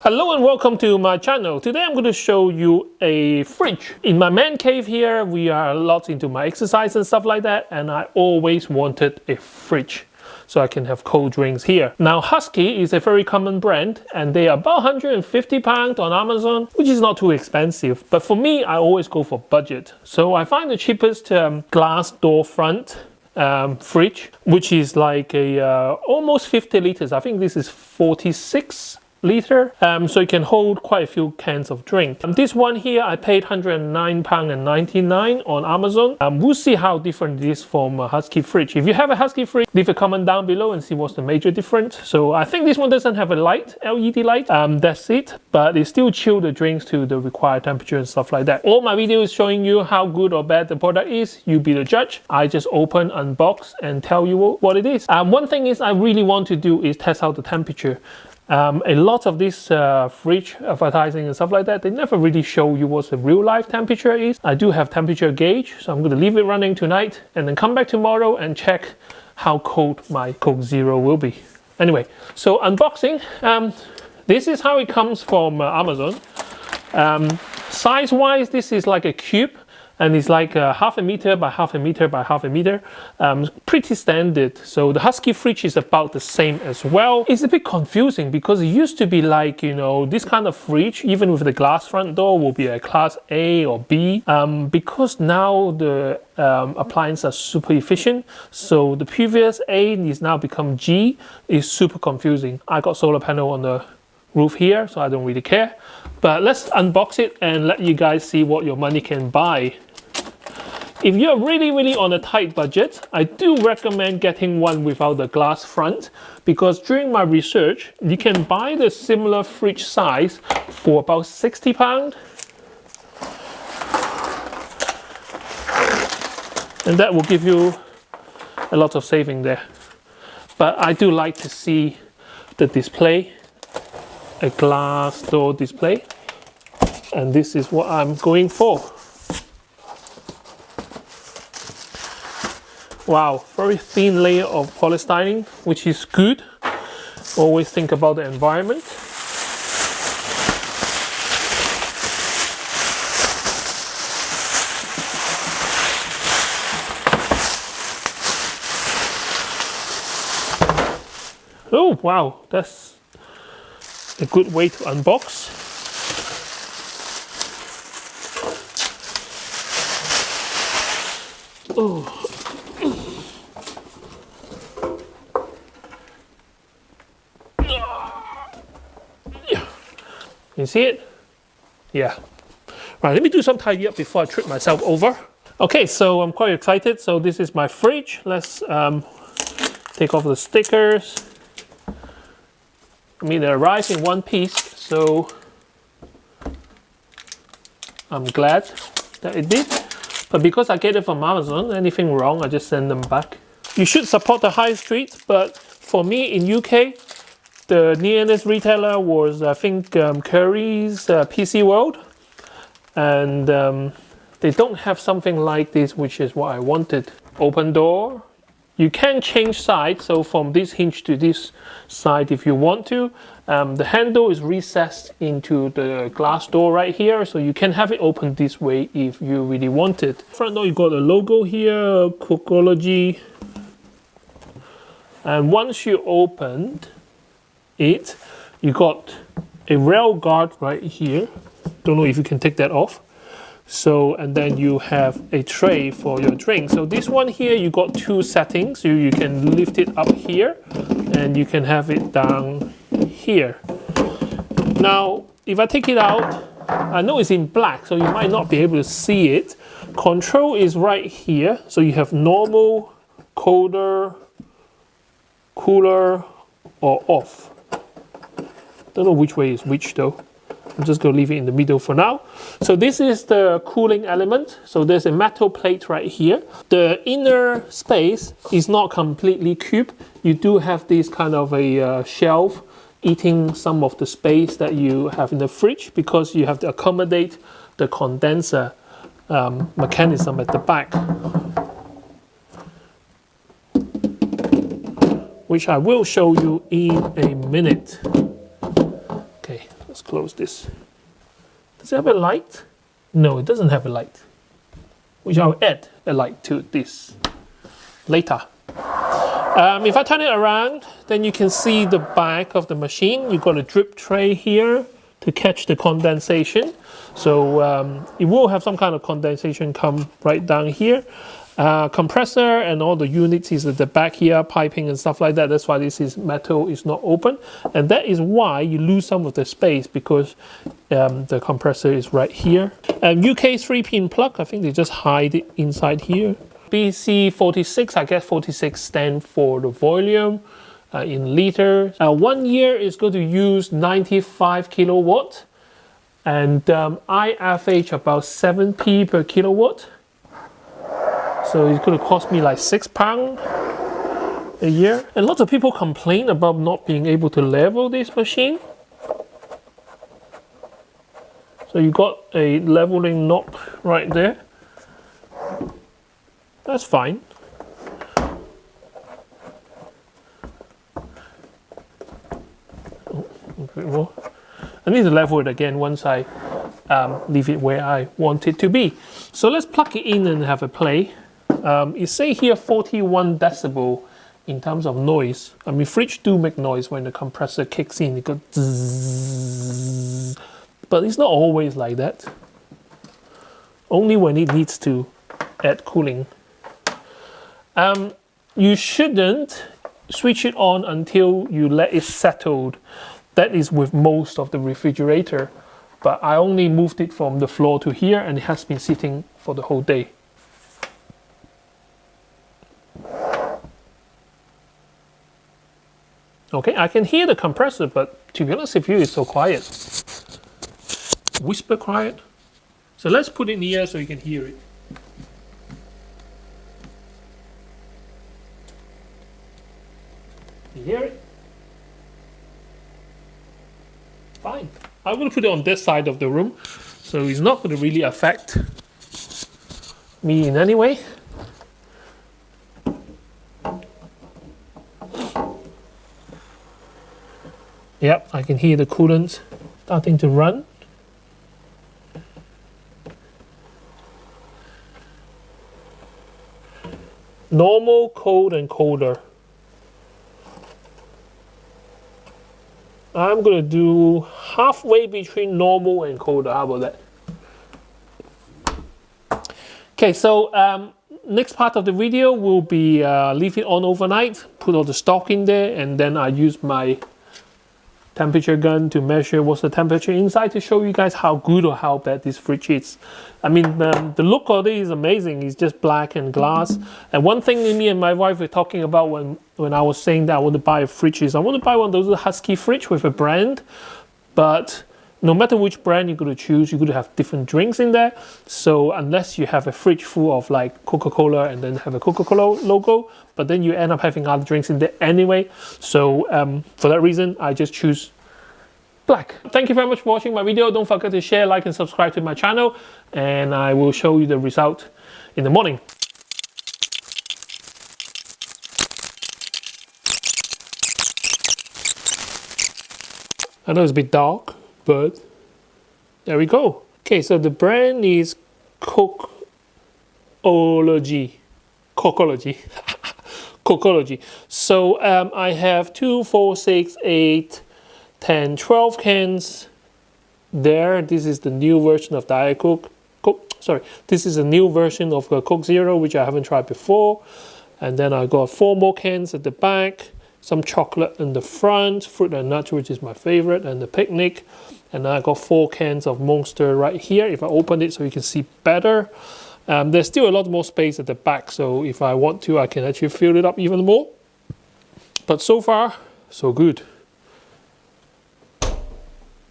Hello and welcome to my channel. Today I'm going to show you a fridge. In my man cave here, we are a lot into my exercise and stuff like that, and I always wanted a fridge so I can have cold drinks here. Now Husky is a very common brand and they are about £150 on Amazon, which is not too expensive. But for me, I always go for budget. So I find the cheapest glass door front fridge, which is like a almost 50 liters. I think this is 46 liter, so you can hold quite a few cans of drink. This one here I paid £109.99 on Amazon. We'll see how different it is from a Husky fridge. If you have a Husky fridge, leave a comment down below and see what's the major difference. So I think this one doesn't have a light, LED light, that's it, but it still chill the drinks to the required temperature and stuff like that. All my videos showing you how good or bad the product is, you be the judge. I just open, unbox and tell you what it is. One thing is I really want to do is test out the temperature. A lot of this fridge advertising and stuff like that, they never really show you what the real life temperature is. I do have temperature gauge, so I'm going to leave it running tonight and then come back tomorrow and check how cold my Coke Zero will be. Anyway, so unboxing. This is how it comes from Amazon. Size wise, this is like a cube. And it's like half a meter by half a meter by half a meter. Pretty standard. So the Husky fridge is about the same as well. It's a bit confusing because it used to be like, you know, this kind of fridge, even with the glass front door, will be a class A or B. Because now the appliances are super efficient. So the previous A is now become G. Is super confusing. I got solar panel on the roof here, so I don't really care. But let's unbox it and let you guys see what your money can buy. If you're really on a tight budget, I do recommend getting one without the glass front, because during my research, you can buy the similar fridge size for about £60. And that will give you a lot of saving there. But I do like to see the display, a glass door display. And this is what I'm going for. Wow, very thin layer of polystyrene, which is good. Always think about the environment. Oh wow, that's a good way to unbox. Oh. You see it? Yeah. Right, let me do some tidy up before I trip myself over. Okay, so I'm quite excited. So this is my fridge. Let's take off the stickers. I mean, they arrived in one piece, so I'm glad that it did. But because I get it from Amazon, anything wrong, I just send them back. You should support the high street, but for me in UK, the nearest retailer was, I think, Curry's PC World. And they don't have something like this, which is what I wanted. Open door. You can change side, so from this hinge to this side if you want to. The handle is recessed into the glass door right here, so you can have it open this way if you really want it. Front door, you got a logo here, Cookology. And once you opened it, you got a rail guard right here. Don't know if you can take that off. So, and then you have a tray for your drink. So this one here, you got two settings. You can lift it up here and you can have it down here. Now, if I take it out, I know it's in black, so you might not be able to see it. Control is right here. So you have normal, colder, cooler, or off. Don't know which way is which though. I'm just going to leave it in the middle for now. So this is the cooling element. So there's a metal plate right here. The inner space is not completely cube. You do have this kind of a shelf eating some of the space that you have in the fridge, because you have to accommodate the condenser mechanism at the back, which I will show you in a minute. Let's close this. Does it have a light? No, it doesn't have a light. Which I'll add a light to this later. If I turn it around, then you can see the back of the machine. You've got a drip tray here to catch the condensation. So it will have some kind of condensation come right down here. Compressor and all the units is at the back here, piping and stuff like that. That's why this is metal, is not open. And that is why you lose some of the space, because the compressor is right here. UK 3-pin plug, I think they just hide it inside here. BC46, I guess 46 stands for the volume in liters. 1 year is going to use 95 kilowatt, and IFH about 7p per kilowatt. So it's going to cost me like £6 a year. And lots of people complain about not being able to level this machine. So you got a leveling knob right there. That's fine. Oh, a bit more. I need to level it again once I leave it where I want it to be. So let's plug it in and have a play. It say here 41 decibel in terms of noise. I mean, fridge do make noise when the compressor kicks in. It goes zzz, but it's not always like that. Only when it needs to add cooling. You shouldn't switch it on until you let it settle. That is with most of the refrigerator. But I only moved it from the floor to here, and it has been sitting for the whole day. Okay, I can hear the compressor, but to be honest with you, it's so quiet. Whisper quiet. So let's put it in the air so you can hear it. You hear it? Fine. I'm going to put it on this side of the room, so it's not going to really affect me in any way. Yep, I can hear the coolant starting to run. Normal, cold, and colder. I'm going to do halfway between normal and colder. How about that? Okay, so next part of the video will be leave it on overnight, put all the stock in there, and then I use my temperature gun to measure what's the temperature inside to show you guys how good or how bad this fridge is. I mean, the look of it is amazing. It's just black and glass. And one thing me and my wife were talking about when I was saying that I want to buy a fridge is I want to buy one of those Husky fridge with a brand. But no matter which brand you're going to choose, you're going to have different drinks in there. So unless you have a fridge full of like Coca-Cola and then have a Coca-Cola logo, but then you end up having other drinks in there anyway. So for that reason, I just choose black. Thank you very much for watching my video. Don't forget to share, like, and subscribe to my channel. And I will show you the result in the morning. I know it's a bit dark, but there we go. Okay, so the brand is Cookology. Cookology. So I have 2, 4, 6, 8, 10, 12 cans there. This is the new version of Diet Coke. This is a new version of the Coke Zero, which I haven't tried before. And then I got 4 more cans at the back, some chocolate in the front, fruit and nuts, which is my favorite, and the picnic. And I got 4 cans of Monster right here. If I open it so you can see better. There's still a lot more space at the back, so if I want to, I can actually fill it up even more. But so far, so good.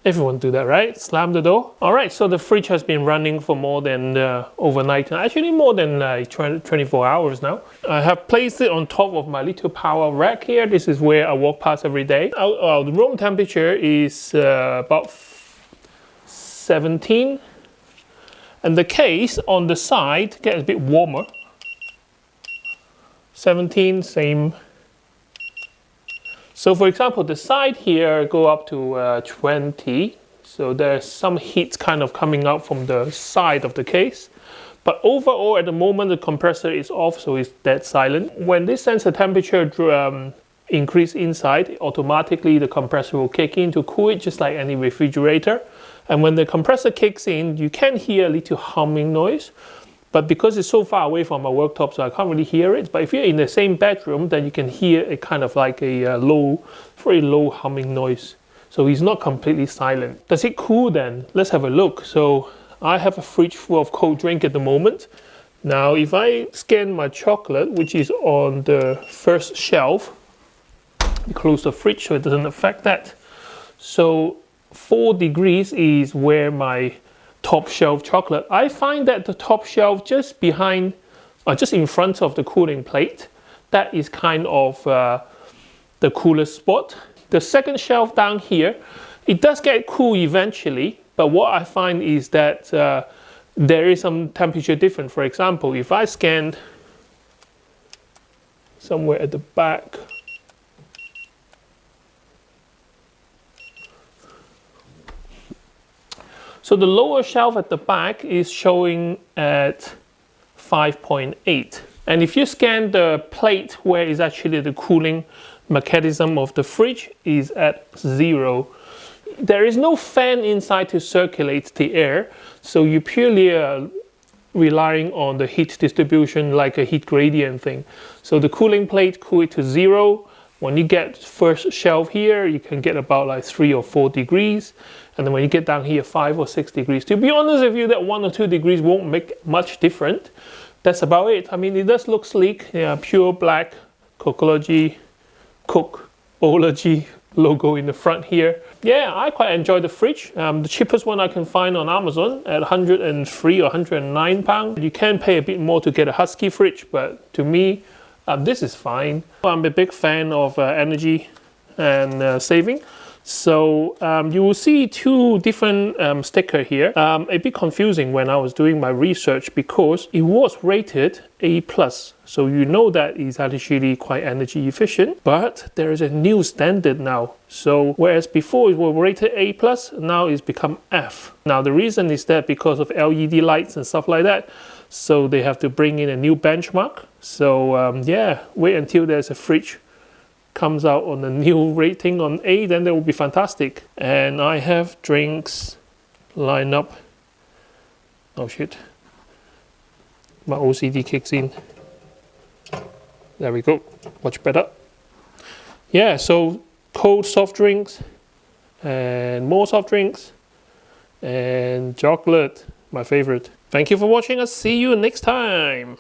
Everyone do that, right? Slam the door. All right, so the fridge has been running for more than overnight, actually more than 24 hours now. I have placed it on top of my little power rack here. This is where I walk past every day. The room temperature is about 17. And the case on the side gets a bit warmer. 17, same. So for example, the side here go up to 20 So there's some heat kind of coming out from the side of the case. But overall, at the moment, the compressor is off, so it's dead silent. When this sensor temperature increase inside, automatically the compressor will kick in to cool it, just like any refrigerator. And when the compressor kicks in, you can hear a little humming noise. But because it's so far away from my worktop, so I can't really hear it. But if you're in the same bedroom, then you can hear a kind of like a very low humming noise. So it's not completely silent. Does it cool then? Let's have a look. So I have a fridge full of cold drink at the moment. Now, if I scan my chocolate, which is on the first shelf, close the fridge so it doesn't affect that. So 4 degrees is where my top shelf chocolate. I find that the top shelf just behind, or just in front of the cooling plate, that is kind of the coolest spot. The second shelf down here, it does get cool eventually, but what I find is that there is some temperature difference. For example, if I scanned somewhere at the back, so the lower shelf at the back is showing at 5.8. And if you scan the plate where is actually the cooling mechanism of the fridge, is at 0. There is no fan inside to circulate the air, so you purely relying on the heat distribution, like a heat gradient thing. So the cooling plate cool it to 0. When you get first shelf here, you can get about like 3 or 4 degrees. And then when you get down here, 5 or 6 degrees. To be honest with you, that 1 or 2 degrees won't make much difference. That's about it. I mean, it does look sleek. Yeah, pure black Cookology logo in the front here. Yeah, I quite enjoy the fridge. The cheapest one I can find on Amazon at 103 or 109 pounds. You can pay a bit more to get a Husky fridge, but to me, this is fine. I'm a big fan of energy and saving. So you will see 2 different stickers here. A bit confusing when I was doing my research because it was rated A+. So you know that it's actually quite energy efficient, but there is a new standard now. So whereas before it was rated A+, now it's become F. Now the reason is that because of LED lights and stuff like that, so they have to bring in a new benchmark. So yeah, wait until there's a fridge comes out on a new rating on A, then that will be fantastic. And I have drinks lined up. Oh shit, my OCD kicks in. There we go, much better. Yeah, so cold soft drinks and more soft drinks and chocolate, my favorite. Thank you for watching. I'll see you next time.